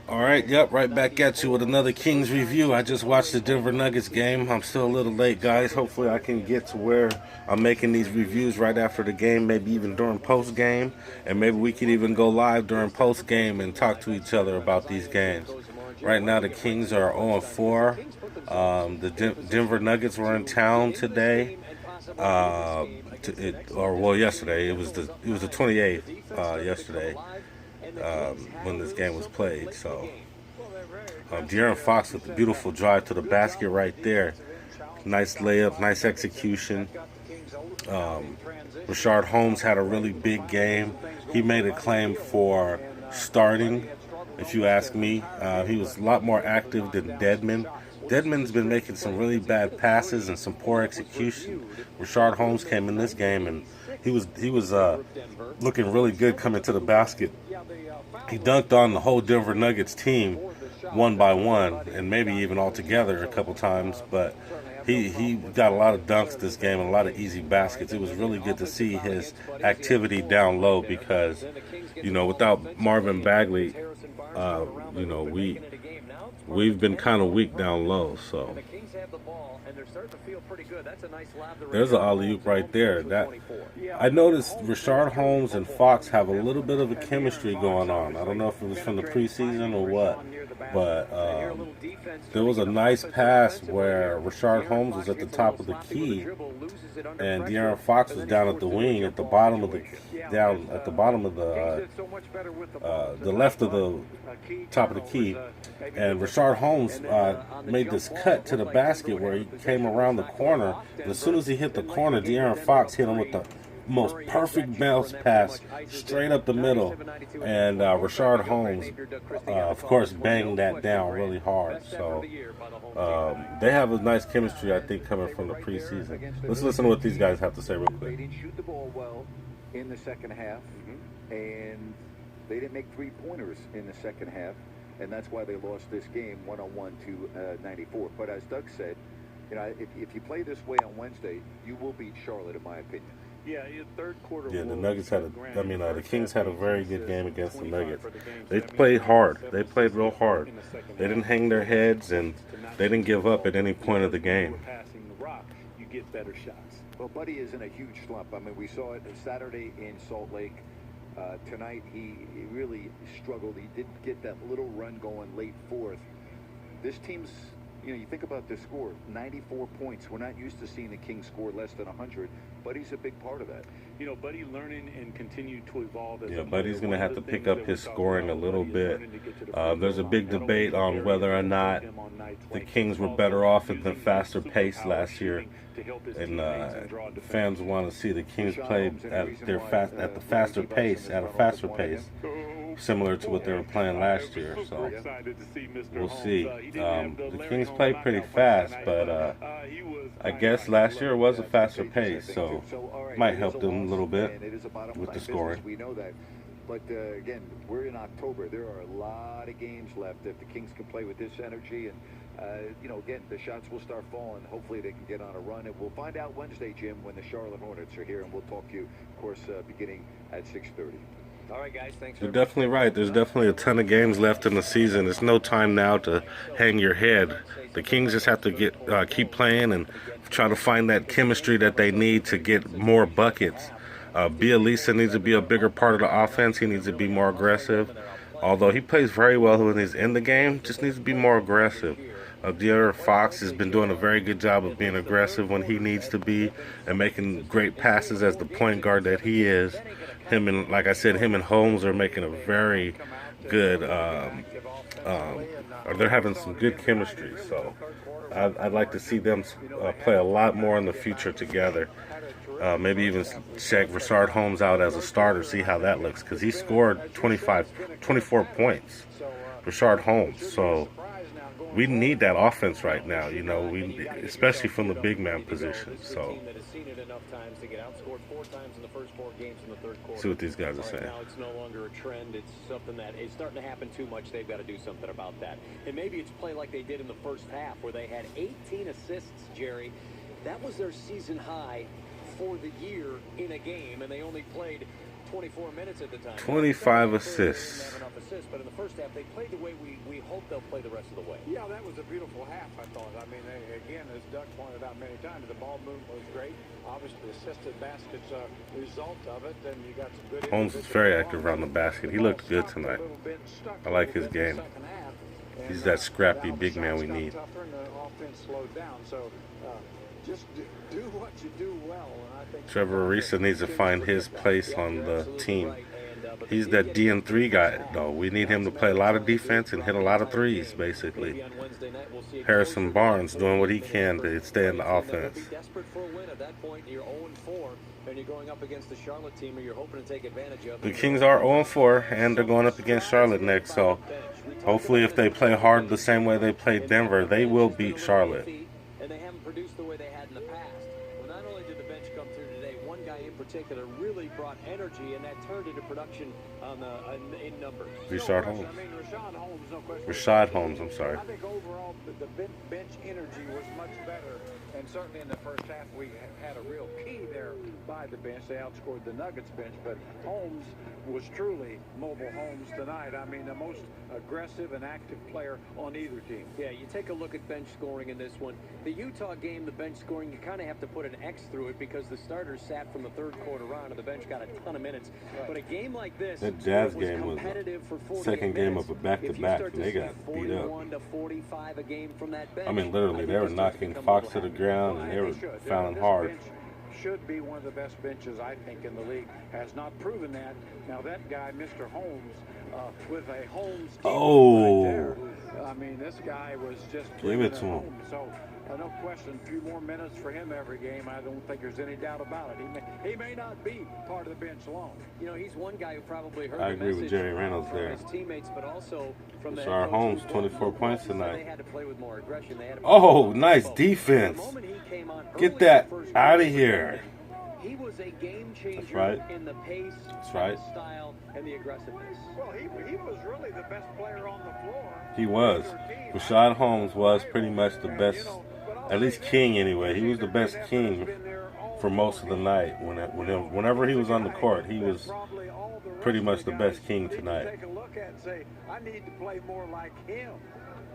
All right, yep, right back at you with another Kings review. I just watched the Denver Nuggets game. I'm still a little late, guys. Hopefully, I can get to where I'm making these reviews right after the game, maybe even during post game, and maybe we could even go live during post game and talk to each other about these games. Right now, the Kings are 0-4. Denver Nuggets were in town today. Yesterday. It was the 28th yesterday when this game was played. So, De'Aaron Fox with the beautiful drive to the basket right there. Nice layup, nice execution. Rashard Holmes had a really big game. He made a claim for starting, if you ask me. He was a lot more active than Deadman. Deadman's been making some really bad passes and some poor execution. Rashard Holmes came in this game and he was looking really good coming to the basket. He dunked on the whole Denver Nuggets team one by one and maybe even all together a couple times, but he got a lot of dunks this game and a lot of easy baskets. It was really good to see his activity down low because, without Marvin Bagley, we've been kind of weak down low. So there's an alley-oop right there. That I noticed Rashard Holmes and Fox have a little bit of a chemistry going on. I don't know if it was from the preseason or what, but there was a nice pass where Rashard Holmes was at the top of the key, and De'Aaron Fox was down at the wing, at the bottom of the left of the top of the key, and Rashard Holmes made this cut to the basket where he came around the corner, and as soon as he hit the corner, De'Aaron Fox hit him with the most perfect bounce pass straight up the middle, and Rashard Holmes, of course, banged that down really hard. So they have a nice chemistry, I think, coming from the preseason. Let's listen to what these guys have to say real quick. They didn't shoot the ball well in the second half, and they didn't make three-pointers in the second half, and that's why they lost this game 101 to 94. But as Doug said, if you play this way on Wednesday, you will beat Charlotte, in my opinion. Yeah, the Nuggets the Kings had a very good game against the Nuggets. They played hard. They played real hard. They didn't hang their heads, and they didn't give up at any point of the game. Well, Buddy is in a huge slump. I mean, we saw it Saturday in Salt Lake. Tonight, he really struggled. He didn't get that little run going late fourth. This team's, you think about the score, 94 points. We're not used to seeing the Kings score less than 100. Buddy's a big part of that. Buddy learning and continue to evolve. Buddy's going to have to pick up his scoring a little bit. There's a big debate on whether or not the Kings were better off at the faster pace last year. And fans want to see the Kings play at a faster pace, similar to what they were playing last year. So we'll see. The Kings play pretty fast, but I guess last year was a faster pace, so might help them a little bit with the scoring. We know that. But again, we're in October. There are a lot of games left. If the Kings can play with this energy, and again, the shots will start falling. Hopefully, they can get on a run, and we'll find out Wednesday, Jim, when the Charlotte Hornets are here, and we'll talk to you, of course, beginning at 6:30. All right, guys, thanks. You're definitely right. There's definitely a ton of games left in the season. There's no time now to hang your head. The Kings just have to keep playing and try to find that chemistry that they need to get more buckets. Bielisa needs to be a bigger part of the offense. He needs to be more aggressive. Although he plays very well when he's in the game, just needs to be more aggressive. De'Aaron Fox has been doing a very good job of being aggressive when he needs to be and making great passes as the point guard that he is. Him and Holmes are making a very good, they're having some good chemistry. So I'd like to see them play a lot more in the future together. Maybe even check Rashard Holmes out as a starter, see how that looks, because he scored 24 points, Rashard Holmes. So we need that offense right now, especially from the big man position. So see what these guys are saying. Now it's no longer a trend. It's something that is starting to happen too much. They've got to do something about that. And maybe it's play like they did in the first half, where they had 18 assists, Jerry. That was their season high for the year in a game, and they only played 24 minutes at the time. 25 They assists. didn't have enough assists, but in the first half, they played the way we hope they'll play the rest of the way. Yeah, that was a beautiful half, I thought. I mean, again, as Doug pointed out many times, the ball movement was great. Obviously, the assisted baskets a result of it. Then you got some good. Holmes is very active around the basket. He looked good tonight. I like his game. He's that scrappy big man we need. Tougher and the offense slowed down. So just do what you do well. And I think Trevor Ariza needs to find his place on the team. He's that DN3 guy, though. We need him to play a lot of defense and hit a lot of threes, basically. Harrison Barnes doing what he can to stay in the offense. Desperate for a win at that point. You're 0-4, and you're going up against the Charlotte team, who you're hoping to take advantage of. The Kings are 0-4, and they're going up against Charlotte next. So hopefully, if they play hard the same way they played Denver, they will beat Charlotte. And they haven't produced the way they had in the past. Well, not only did the bench come through today, one guy in particular really brought energy, and that turned into production on in numbers. Rashad Holmes. I mean, Rashad Holmes, no question. Rashad Holmes, I'm sorry. I think overall the bench energy was much better, and certainly in the first half we had a real key there by the bench. They outscored the Nuggets bench, but Holmes was truly mobile Holmes tonight. I mean, the most aggressive and active player on either team. Yeah, you take a look at bench scoring in this one. The Utah game, the bench scoring, you kind of have to put an X through it because the starters sat from the third quarter on, and the bench got a ton of minutes. But a game like this, That Jazz was game was competitive for 48 second game minutes. of a back-to-back, and they got beat up. 41 to 45 a game from that bench. I mean, literally, they were knocking Fox to the ground, and they were fouling This hard. bench should be one of the best benches, I think, in the league. Has not proven that. Now, that guy, Mr. Holmes, with a Holmes team Oh. right there. I mean, this guy was just Give it to him. home. So, no question, a few more minutes for him every game. I don't think there's any doubt about it. He may not be part of the bench long. You know, he's one guy who probably heard I the agree with message Jerry Reynolds from there. his teammates, but also from the Rashard head coach Holmes, Luke 24 Walton. points He said tonight. They had to play with more aggression. They had to Oh, play with nice more defense. The moment he came on early Get in that the first out of quarter, here. He was a game changer That's right. in the pace, That's right. the style, and the aggressiveness. Well, he was really the best player on the floor. He was. Rashad Holmes was pretty much the best, at least king anyway. He was the best king for most of the night. Whenever he was on the court, he was pretty much the best king tonight. Take a look at and say, I need to play more like him.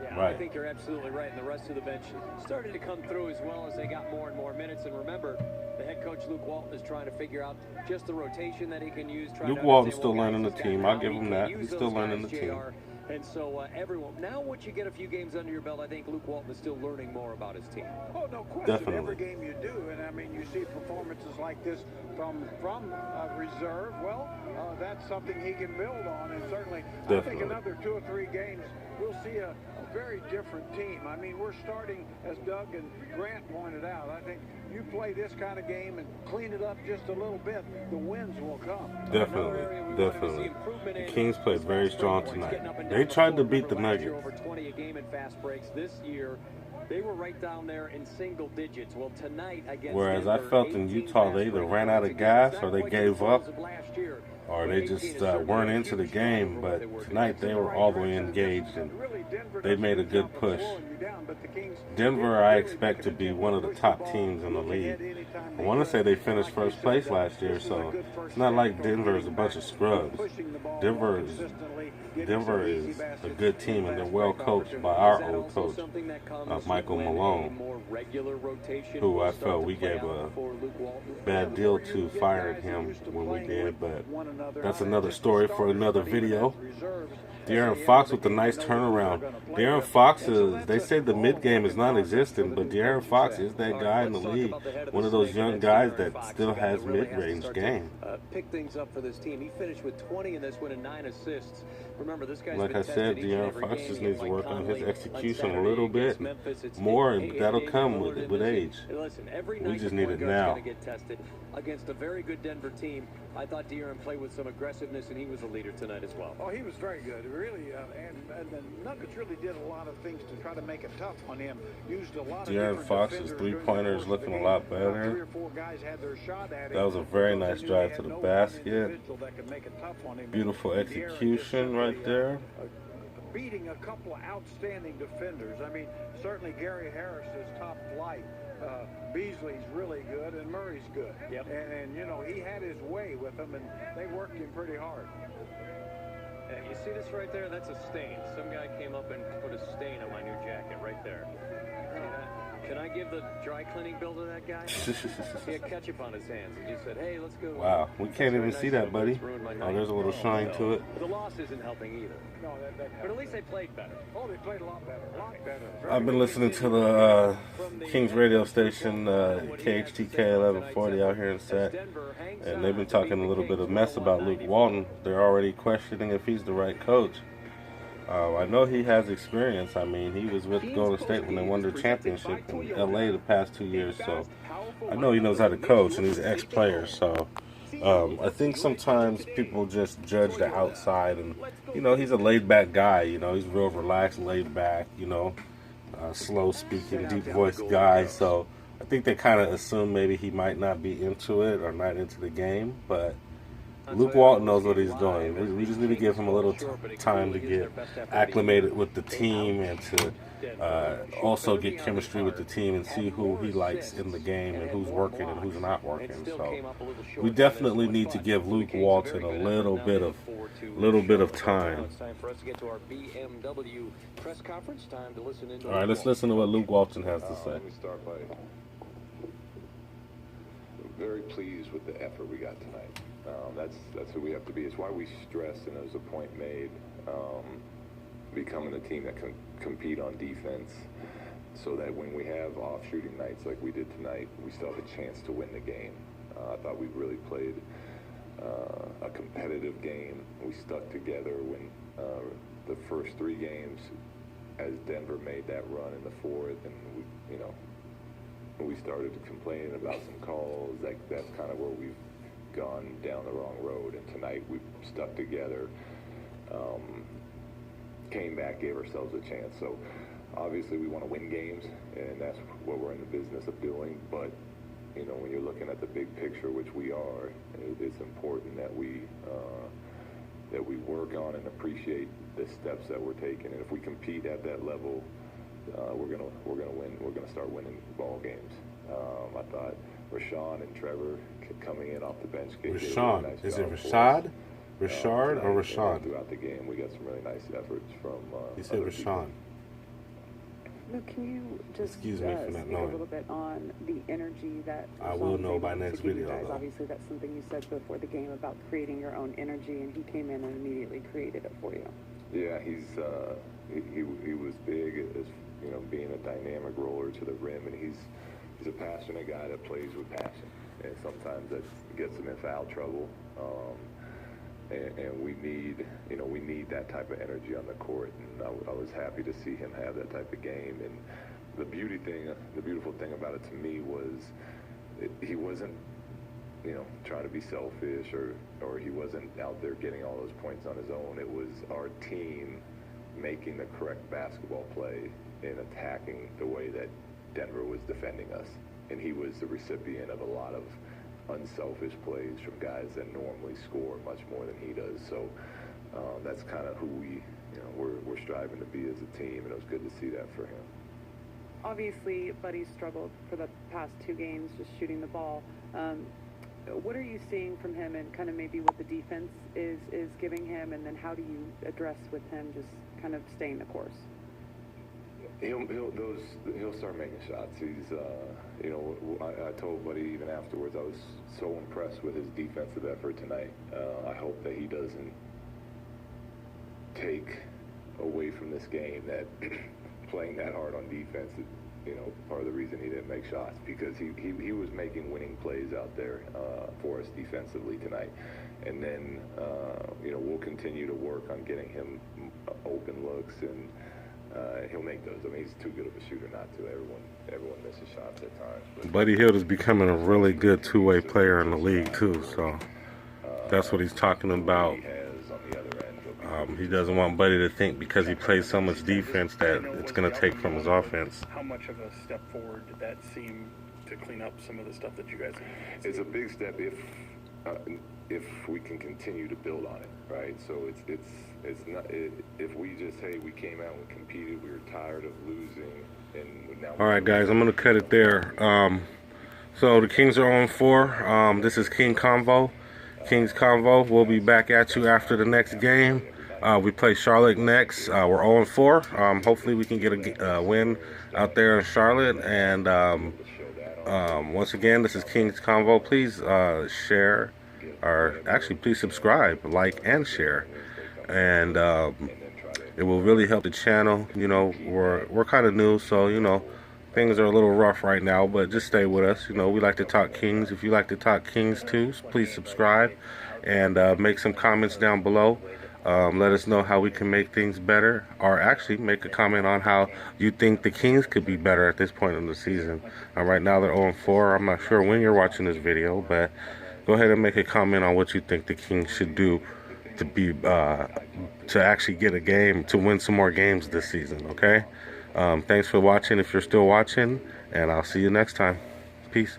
Yeah, Right. I think you're absolutely right. And the rest of the bench started to come through as well as they got more and more minutes. And remember, the head coach Luke Walton is trying to figure out just the rotation that he can use. Luke Walton's still learning the team. I'll give him that. He's still learning the team. And so everyone, now once you get a few games under your belt, I think Luke Walton is still learning more about his team. Oh, no question. Definitely. Every game you do, and I mean, you see performances like this from reserve. Well, that's something he can build on, and certainly, I think Definitely. another 2 or 3 games, we'll see a very different team. I mean, we're starting, as Doug and Grant pointed out. I think you play this kind of game and clean it up just a little bit, the wins will come. Definitely. The Kings played very strong tonight. They tried to beat the Nuggets. Over 20 a game in fast breaks. This year, they were right down there in single digits. Well, tonight against Whereas I Denver, felt in 18 Utah, they either fast ran out of breaks gas again. or they Not gave quite up, the levels of last year, or but they 18 just is certainly weren't a into the huge game. jump from But what they were tonight they were all the way engaged, and they made a good push. Denver, I expect to be one of the top teams in the league. I want to say they finished first place last year, so it's not like Denver is a bunch of scrubs. Denver is a good team, and they're well coached by our old coach, Michael Malone, who I felt we gave a bad deal to firing him when we did, but that's another story for another video. De'Aaron Fox with a nice turnaround. De'Aaron Fox is, they say the mid-game is non-existent, but De'Aaron Fox is that guy in the league, one of those young guys that still has mid-range game. Pick things up for this team. He finished with 20 in this one and 9 assists. Remember, this guy's Like been I said, tested each and De'Aaron every Fox game just against needs to Mike work on his Conley execution a Saturday little against bit Memphis. It's more, it- and it- that'll it come loaded with in with this age. one. Listen, every We night just the need point it guard's now. gonna get tested against a very good Denver team. I thought De'Aaron played with some aggressiveness, and he was a leader tonight as well. Oh, he was very good, really, and the Nuggets really did a lot of things to try to make it tough on him. Used a lot of De'Aaron different Fox's defenders during the three-pointer is course of looking the a game. lot better. 3 or 4 guys had their shot at him. That was a very because nice they drive had to the no one basket. individual that could make it tough on him. Beautiful And De'Aaron just execution simply, right there. beating a couple of outstanding defenders. I mean, certainly Gary Harris is top flight. Beasley's really good, and Murray's good. Yep. And, you know, he had his way with them, and they worked him pretty hard. And you see this right there? That's a stain. Some guy came up and put a stain on my new jacket right there. Can I give the dry cleaning bill to that guy? He had ketchup on his hands and just said, hey, let's go. Wow, we can't even see that, buddy. Oh, there's a little shine to it. The loss isn't helping either. No, But at least they played better. Oh, they played a lot better. A lot better. I've been listening to the Kings radio station, KHTK 1140 out here in Sat, and they've been talking a little bit of mess about Luke Walton. They're already questioning if he's the right coach. I know he has experience. I mean, he was with Golden State when they won their championship in LA the past 2 years, so I know he knows how to coach, and he's an ex-player, so I think sometimes people just judge the outside, and, you know, he's a laid-back guy, you know, he's real relaxed, laid-back, you know, slow-speaking, deep-voiced guy, so I think they kind of assume maybe he might not be into it or not into the game, but Luke Walton knows what he's doing. We just need to give him a little time to get acclimated with the team and to also get chemistry with the team and see who he likes in the game and who's working and who's not working. So we definitely need to give Luke Walton a little bit of time. All right, let's listen to what Luke Walton has to say. Let me start by very pleased with the effort we got tonight. That's who we have to be. It's why we stress, and there's a point made, becoming a team that can compete on defense, so that when we have off shooting nights like we did tonight, we still have a chance to win the game. I thought we really played a competitive game. We stuck together when the first 3 games, as Denver made that run in the fourth, and we started complaining about some calls. That's kind of where we've gone down the wrong road, and tonight we stuck together, came back, gave ourselves a chance. So obviously we want to win games, and that's what we're in the business of doing, but you know, when you're looking at the big picture, which we are, it's important that we work on and appreciate the steps that we're taking, and if we compete at that level, we're gonna win. We're gonna start winning ball games. I thought Rashawn and Trevor coming in off the bench. Rashawn, really nice is it job Rashad? Rashard or Rashawn? Throughout the game, we got some really nice efforts from. He said Rashawn. Luke, can you just Excuse me for not speak knowing. a little bit on the energy that I will Rashawn's know able by to next give you video, guys? though. Obviously, that's something you said before the game about creating your own energy, and he came in and immediately created it for you. Yeah, he was big as, you know, being a dynamic roller to the rim, and he's a passionate guy that plays with passion, and sometimes that gets him in foul trouble. And we need that type of energy on the court, and I was happy to see him have that type of game. And the beautiful thing about it to me was he wasn't, you know, trying to be selfish or he wasn't out there getting all those points on his own. It was our team making the correct basketball play and attacking the way that Denver was defending us, and he was the recipient of a lot of unselfish plays from guys that normally score much more than he does. So that's kind of who we're striving to be as a team, and it was good to see that for him. Obviously, Buddy struggled for the past 2 games just shooting the ball. What are you seeing from him, and kind of maybe what the defense is giving him, and then how do you address with him just kind of staying the course? He'll start making shots. He's, I told Buddy even afterwards, I was so impressed with his defensive effort tonight. I hope that he doesn't take away from this game that playing that hard on defense is, you know, part of the reason he didn't make shots, because he was making winning plays out there for us defensively tonight. And then, we'll continue to work on getting him open looks, and he'll make those. I mean, he's too good of a shooter not to. Everyone misses shots at times. But Buddy Hield is becoming a really good two-way player in the league too. So that's what he's talking about. he has on the other end. He doesn't want Buddy to think because he plays so much defense that it's going to take from his offense. How much of a step forward did that seem to clean up some of the stuff that you guys have? It's a big step if we can continue to build on it, right? So it's not if we just say we came out and competed. We were tired of losing, and now. All right, guys, I'm gonna cut it there. So the Kings are on 4. This is King's Convo. We'll be back at you after the next game. We play Charlotte next. We're 0-4. Hopefully we can get a win out there in Charlotte. And once again, this is King's Convo. Please share, or actually please subscribe, like, and share. And it will really help the channel. You know, we're kind of new, so you know, things are a little rough right now, but just stay with us. You know, we like to talk Kings. If you like to talk Kings too, please subscribe and make some comments down below. Let us know how we can make things better, or actually make a comment on how you think the Kings could be better at this point in the season. Right now they're 0-4. I'm not sure when you're watching this video, but go ahead and make a comment on what you think the Kings should do to be to actually get a game, to win some more games this season. Okay. Thanks for watching if you're still watching, and I'll see you next time. Peace.